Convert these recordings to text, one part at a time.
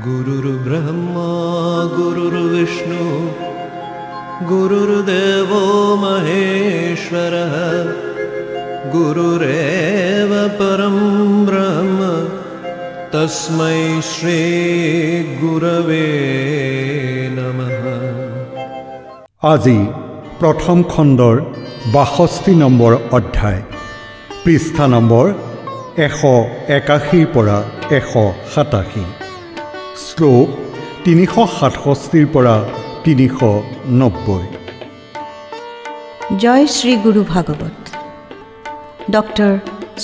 गुरुर्ब्रह्मा गुरुर्विष्णु गुरुर्देवो महेश्वरः गुरुरेव परं ब्रह्म तस्मै श्री गुरवे नमः। আজি प्रथम खंडर 62 নম্বৰ অধ্যায় পৃষ্ঠা নম্বৰ 181 পৰা 187 শ্লোক 367 পৰা 390। জয় শ্ৰী গুৰু ভাগৱত। ডক্টৰ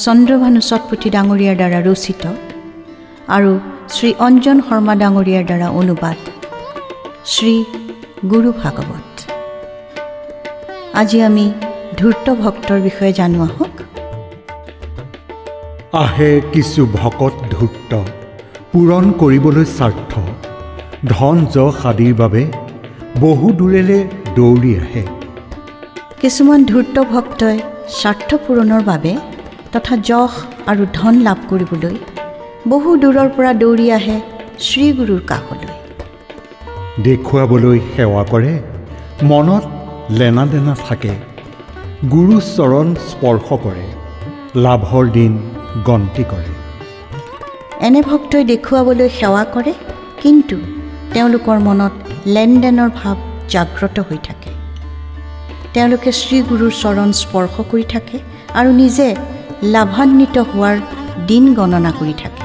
চন্দ্ৰভানু সতপুথি ডাঙৰীয়াৰ দ্বাৰা ৰচিত আৰু শ্ৰী অঞ্জন শৰ্মা ডাঙৰীয়াৰ দ্বাৰা অনুবাদ শ্ৰী গুৰু ভাগৱত। আজি আমি ধূৰ্ত ভক্তৰ বিষয়ে জানো আহক। আহে কিছু ভকত ধূৰ্ত পূৰণ কৰিবলৈ স্বাৰ্থ ধন যশ আদিৰ বাবে বহু দূৰেৰে দৌৰি আহে। কিছুমান ধূৰ্ত ভক্তই স্বাৰ্থ পূৰণৰ বাবে তথা যশ আৰু ধন লাভ কৰিবলৈ বহু দূৰৰ পৰা দৌৰি আহে শ্ৰী গুৰুৰ কাষলৈ। দেখুৱাবলৈ সেৱা কৰে, মনত লেনা দেনা থাকে, গুৰু চৰণ স্পৰ্শ কৰে, লাভৰ দিন গন্তি কৰে। এনে ভক্তই দেখুৱাবলৈ সেৱা কৰে, কিন্তু তেওঁলোকৰ মনত লেনদেনৰ ভাৱ জাগ্ৰত হৈ থাকে। তেওঁলোকে শ্ৰী গুৰুৰ চৰণ স্পৰ্শ কৰি থাকে আৰু নিজে লাভান্বিত হোৱাৰ দিন গণনা কৰি থাকে।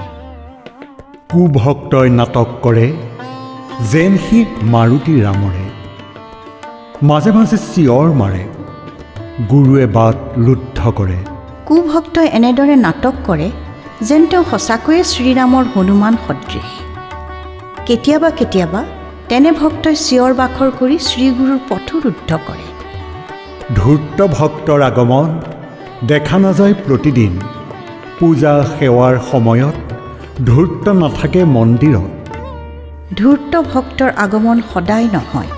কুভক্তই নাটক কৰে যেন সি মাৰুতি ৰামৰে, মাজে মাজে চিঞৰ মাৰে, গুৰুৱে বাট লুদ্ধ কৰে। কুভক্তই এনেদৰে নাটক কৰে যেন তেওঁ সঁচাকৈয়ে শ্ৰীৰামৰ হনুমান সদৃশ। কেতিয়াবা কেতিয়াবা তেনে ভক্তই চিঞৰ বাখৰ কৰি শ্ৰীগুৰুৰ পথো ৰুদ্ধ কৰে। ধূৰ্ত ভক্তৰ আগমন দেখা নাযায় প্ৰতিদিন। পূজা সেৱাৰ সময়ত ধূৰ্ত নাথাকে মন্দিৰত। ধূৰ্ত ভক্তৰ আগমন সদায় নহয়।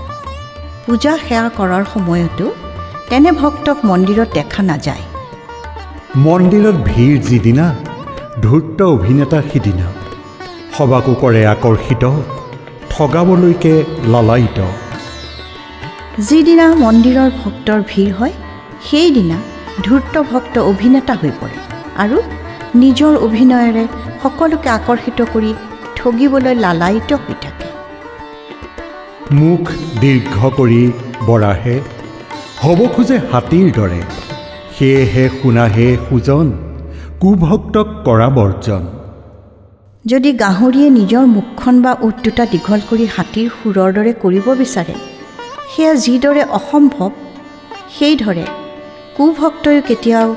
পূজা সেৱা কৰাৰ সময়তো তেনে ভক্তক মন্দিৰত দেখা নাযায়। মন্দিৰত ভিৰ যিদিনা, ধূৰ্ত অভিনেতা সিদিনা। সবাকো কৰে আকৰ্ষিত, ঠগাবলৈকে লালায়িত। যিদিনা মন্দিৰৰ ভক্তৰ ভিৰ হয়, সেইদিনা ধূৰ্ত ভক্ত অভিনেতা হৈ পৰে আৰু নিজৰ অভিনয়েৰে সকলোকে আকৰ্ষিত কৰি ঠগিবলৈ লালায়িত হৈ থাকে। মুখ দীৰ্ঘ কৰি বৰাহে হ'ব খোজে হাতীৰ দৰে, সেয়েহে শুনাহে সুজন কুভক্তক কৰা বৰ্জন। যদি গাহৰিয়ে নিজৰ মুখখন বা ওঁঠ দুটা দীঘল কৰি হাতীৰ শুৰৰ দৰে কৰিব বিচাৰে, সেয়া যিদৰে অসম্ভৱ, সেইদৰে কুভক্তয়ো কেতিয়াও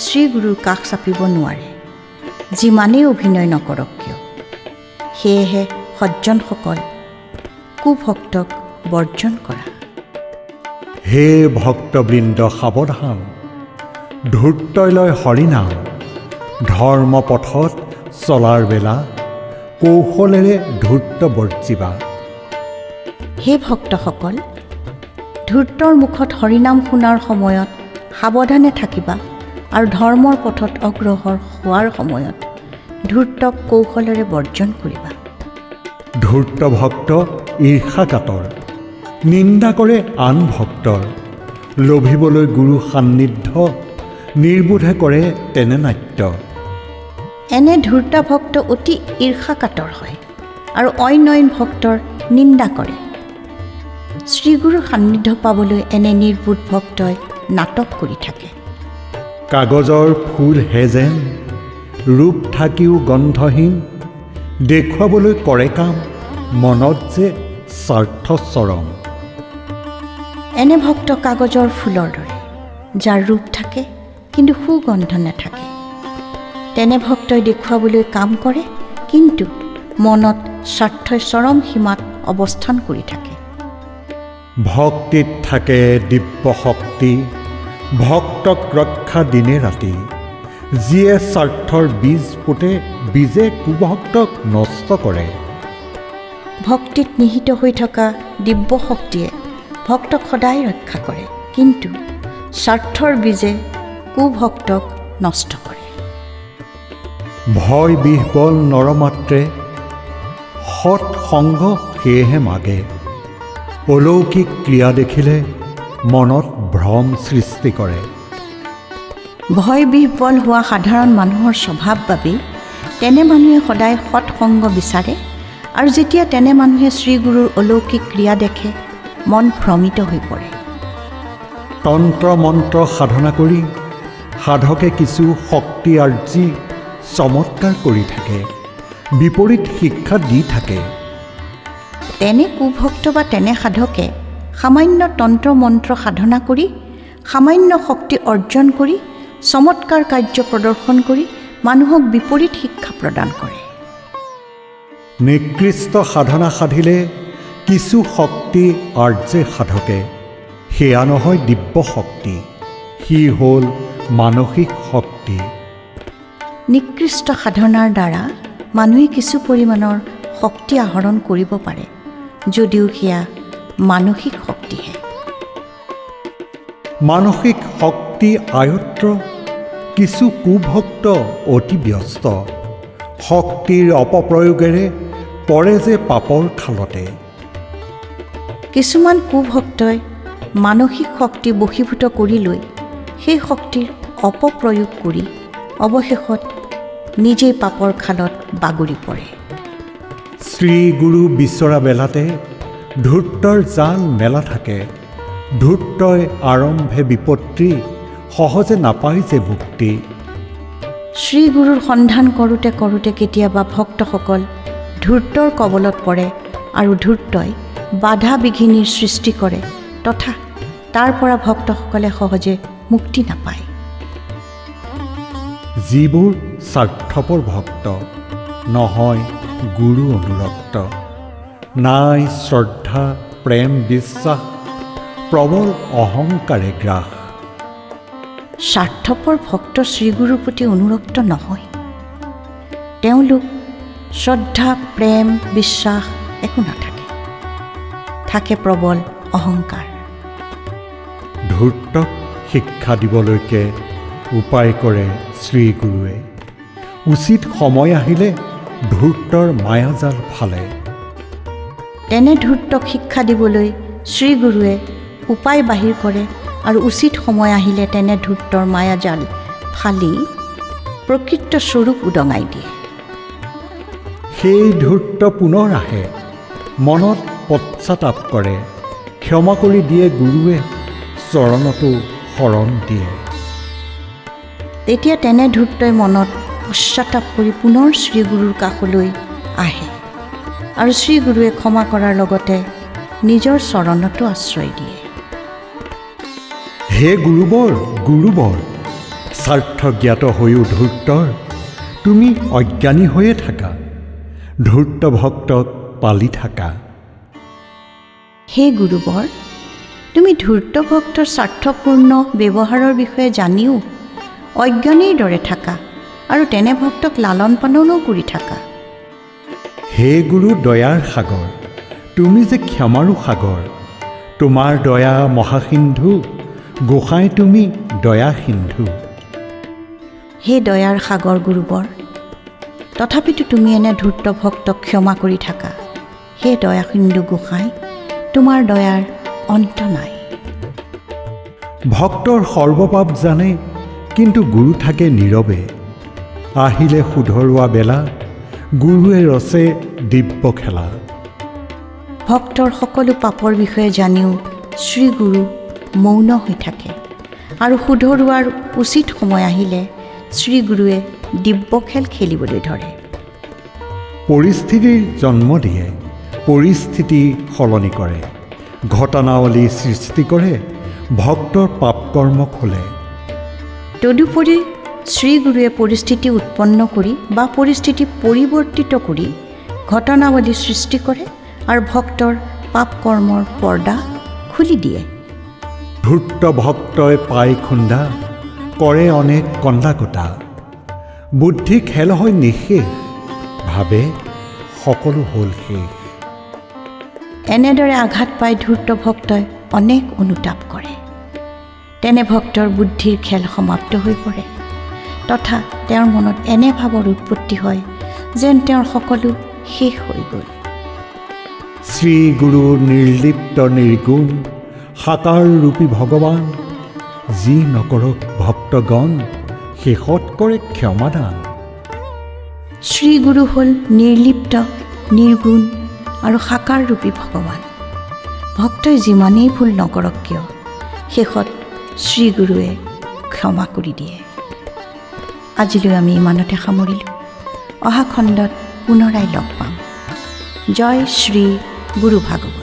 শ্ৰীগুৰুৰ কাষ চাপিব নোৱাৰে, যিমানেই অভিনয় নকৰক কিয়। সেয়েহে সজ্জনসকল, কুভক্তক বৰ্জন কৰা। হে ভক্তবৃন্দ সাৱধান, ধূৰ্তই লয় হৰিনাম। ধৰ্ম পথত চলাৰ বেলা কৌশলেৰে ধূৰ্ত বৰ্জিবা। হে ভক্তসকল, ধূৰ্তৰ মুখত হৰিনাম শুনাৰ সময়ত সাৱধানে থাকিবা আৰু ধৰ্মৰ পথত অগ্ৰসৰ হোৱাৰ সময়ত ধূৰ্তক কৌশলেৰে বৰ্জন কৰিবা। ধূৰ্ত ভক্ত ঈৰ্ষাকাতৰ, নিন্দা কৰে আন ভক্তৰ। লভিবলৈ গুৰু সান্নিধ্য, নিৰ্বোধে কৰে তেনে নাট্য। এনে ধূৰ্ত ভক্ত অতি ঈৰ্ষাকাতৰ হয় আৰু অইন অইন ভক্তৰ নিন্দা কৰে। শ্ৰীগুৰুৰ সান্নিধ্য পাবলৈ এনে নিৰ্বোধ ভক্তই নাটক কৰি থাকে। কাগজৰ ফুল হে যেন, ৰূপ থাকিও গন্ধহীন। দেখুৱাবলৈ কৰে কাম, মনত যে স্বাৰ্থ চৰম। এনে ভক্ত কাগজৰ ফুলৰ দৰে, যাৰ ৰূপ থাকে কিন্তু সুগন্ধ নাথাকে। তেনে ভক্তই দেখুৱাবলৈ কাম কৰে, কিন্তু মনত স্বাৰ্থই চৰম সীমাত অৱস্থান কৰি থাকে। ভক্তিত থাকে দিব্য শক্তি, ভক্তক ৰক্ষা দিনে ৰাতি। যিয়ে স্বাৰ্থৰ বীজ পোতে, বীজে কুভক্তক নষ্ট কৰে। ভক্তিত নিহিত হৈ থকা দিব্য শক্তিয়ে ভক্তক সদায় ৰক্ষা কৰে, কিন্তু স্বাৰ্থৰ বীজে কুভক্তক নষ্ট কৰে। ভয় বিহ্বল নৰমাত্ৰে সৎ সংগ সেয়েহে মাগে। অলৌকিক ক্ৰিয়া দেখিলে মনত ভ্ৰম সৃষ্টি কৰে। ভয় বিহ্বল হোৱা সাধাৰণ মানুহৰ স্বভাৱ বাবেই তেনে মানুহে সদায় সৎ সংগ বিচাৰে, আৰু যেতিয়া তেনে মানুহে শ্ৰীগুৰুৰ অলৌকিক ক্ৰিয়া দেখে মন ভ্ৰমিত হৈ পৰে। তন্ত্ৰ মন্ত্ৰ সাধনা কৰি সাধকে কিছু শক্তি আৰ্জি চমৎকাৰ কৰি থাকে, বিপৰীত শিক্ষা দি থাকে। তেনে কুভক্ত বা তেনে সাধকে সামান্য তন্ত্ৰ মন্ত্ৰ সাধনা কৰি সামান্য শক্তি অৰ্জন কৰি চমৎকাৰ কাৰ্য প্ৰদৰ্শন কৰি মানুহক বিপৰীত শিক্ষা প্ৰদান কৰে। নিকৃষ্ট সাধনা সাধিলে কিছু শক্তি আৰ্জে সাধকে, সেয়া নহয় দিব্য শক্তি, সি হ'ল মানসিক শক্তি। নিকৃষ্ট সাধনাৰ দ্বাৰা মানুহে কিছু পৰিমাণৰ শক্তি আহৰণ কৰিব পাৰে, যদিও সেয়া মানসিক শক্তিহে। মানসিক শক্তি আয়ত্ত কিছু কুভক্ত অতি ব্যস্ত, শক্তিৰ অপপ্ৰয়োগেৰে পৰে যে পাপৰ খালতে। কিছুমান কুভক্তই মানসিক শক্তি বশীভূত কৰি লৈ সেই শক্তিৰ অপপ্ৰয়োগ কৰি অৱশেষত নিজেই পাপৰ খালত বাগৰি পৰে। শ্ৰীগুৰু বিচৰা বেলাতে ধূৰ্তৰ জাল মেলা থাকে, ধূৰ্তই আৰম্ভে বিপত্তি সহজে নাপায় যে মুক্তি। শ্ৰীগুৰুৰ সন্ধান কৰোঁতে কৰোঁতে কেতিয়াবা ভক্তসকল ধূৰ্তৰ কবলত পৰে, আৰু ধূৰ্তই বাধা বিঘিনিৰ সৃষ্টি কৰে, তথা তাৰ পৰা ভক্তসকলে সহজে মুক্তি নাপায়। যিবোৰ স্বাৰ্থপৰ ভক্ত নহয় গুৰু অনুৰক্ত, নাই শ্ৰদ্ধা প্ৰেম বিশ্বাস, প্ৰবল অহংকাৰে গ্ৰাস। স্বাৰ্থপৰ ভক্ত শ্ৰীগুৰুৰ প্ৰতি অনুৰক্ত নহয়, তেওঁলোক শ্ৰদ্ধা প্ৰেম বিশ্বাস একো নাথাকে, থাকে প্ৰবল অহংকাৰ। ধূৰ্তক শিক্ষা দিবলৈকে উপায় কৰে শ্ৰীগুৰুৱে, উচিত সময় আহিলে ধূৰ্তৰ মায়াজাল ফালে। তেনে ধূৰ্তক শিক্ষা দিবলৈ শ্ৰীগুৰুৱে উপায় বাহিৰ কৰে, আৰু উচিত সময় আহিলে তেনে ধূৰ্তৰ মায়াজাল ফালি প্ৰকৃত স্বৰূপ উদঙাই দিয়ে। সেই ধূৰ্ত পুনৰ আহে, মনত পশ্চাতাপ কৰে, ক্ষমা কৰি দিয়ে গুৰুৱে, চৰণতো শৰণ দিয়ে। তেতিয়া তেনে ধূৰ্তই মনত পশ্চাতাপ কৰি পুনৰ শ্ৰীগুৰুৰ কাষলৈ আহে, আৰু শ্ৰীগুৰুৱে ক্ষমা কৰাৰ লগতে নিজৰ চৰণতো আশ্ৰয় দিয়ে। হে গুৰুবৰ গুৰুবৰ, স্বাৰ্থজ্ঞাত হৈও ধূৰ্তৰ তুমি অজ্ঞানী হৈয়ে থাকা, ধূৰ্ত ভক্তক পালি থাকা। হে গুৰুবৰ, তুমি ধূৰ্ত ভক্তৰ স্বাৰ্থপূৰ্ণ ব্যৱহাৰৰ বিষয়ে জানিও অজ্ঞানীৰ দৰে থাকা, আৰু তেনে ভক্তক লালন পালনো কৰি থাকা। হে গুৰু দয়াৰ সাগৰ, তুমি যে ক্ষমাৰো সাগৰ, তোমাৰ দয়া মহাসিন্ধু, গোসাঁই তুমি দয়া সিন্ধু। হে দয়াৰ সাগৰ গুৰুবৰ, তথাপিতো তুমি এনে ধূৰ্ত ভক্তক ক্ষমা কৰি থাকা। হে দয়া সিন্ধু গোসাঁই, তোমাৰ দয়াৰ অন্ত নাই। ভক্তৰ সৰ্বপাপ জানে, কিন্তু গুৰু থাকে নীৰৱে, আহিলে শুধৰোৱা বেলা, গুৰুৱে ৰচে দিব্য খেলা। ভক্তৰ সকলো পাপৰ বিষয়ে জানিও শ্ৰীগুৰু মৌন হৈ থাকে, আৰু শুধৰোৱাৰ উচিত সময় আহিলে শ্ৰীগুৰুৱে দিব্য খেল খেলিবলৈ ধৰে। পৰিস্থিতিৰ জন্ম দিয়ে, পৰিস্থিতি সলনি কৰে, ঘটনাৱলী সৃষ্টি কৰে, ভক্তৰ পাপ কৰ্ম খোলে। তদুপৰি শ্ৰীগুৰুৱে পৰিস্থিতি উৎপন্ন কৰি বা পৰিস্থিতি পৰিৱৰ্তিত কৰি ঘটনাৱলী সৃষ্টি কৰে, আৰু ভক্তৰ পাপ কৰ্মৰ পৰ্দা খুলি দিয়ে। ধূৰ্ত ভক্তই পাই খুন্দা, কৰে অনেক কন্দা কটা, বুদ্ধি খেল হয় নিশেষ, ভাবে সকলো হ'ল শেষ। এনেদৰে আঘাত পাই ধূৰ্ত ভক্তই অনেক অনুতাপ কৰে, তেনে ভক্তৰ বুদ্ধিৰ খেল সমাপ্ত হৈ পৰে তথা তেওঁৰ মনত এনে ভাৱৰ উৎপত্তি হয় যেন তেওঁৰ সকলো শেষ হৈ গ'ল। শ্ৰী গুৰু নিৰ্লিপ্ত নিৰ্গুণ সাকাৰ ৰূপী ভগৱান, যি নকৰক ভক্তগণ শেষত কৰে ক্ষমাদান। শ্ৰী গুৰু হ'ল নিৰ্লিপ্ত নিৰ্গুণ আৰু সাকাৰ ৰূপী ভগৱান। ভক্তই যিমানেই ভুল নকৰক কিয় শেষত শ্ৰী গুৰুৱে ক্ষমা কৰি দিয়ে। আজিলৈ আমি ইমানতে সামৰিলোঁ। অহা খণ্ডত পুনৰাই লগ পাম। জয় শ্ৰী গুৰু ভাগৱত।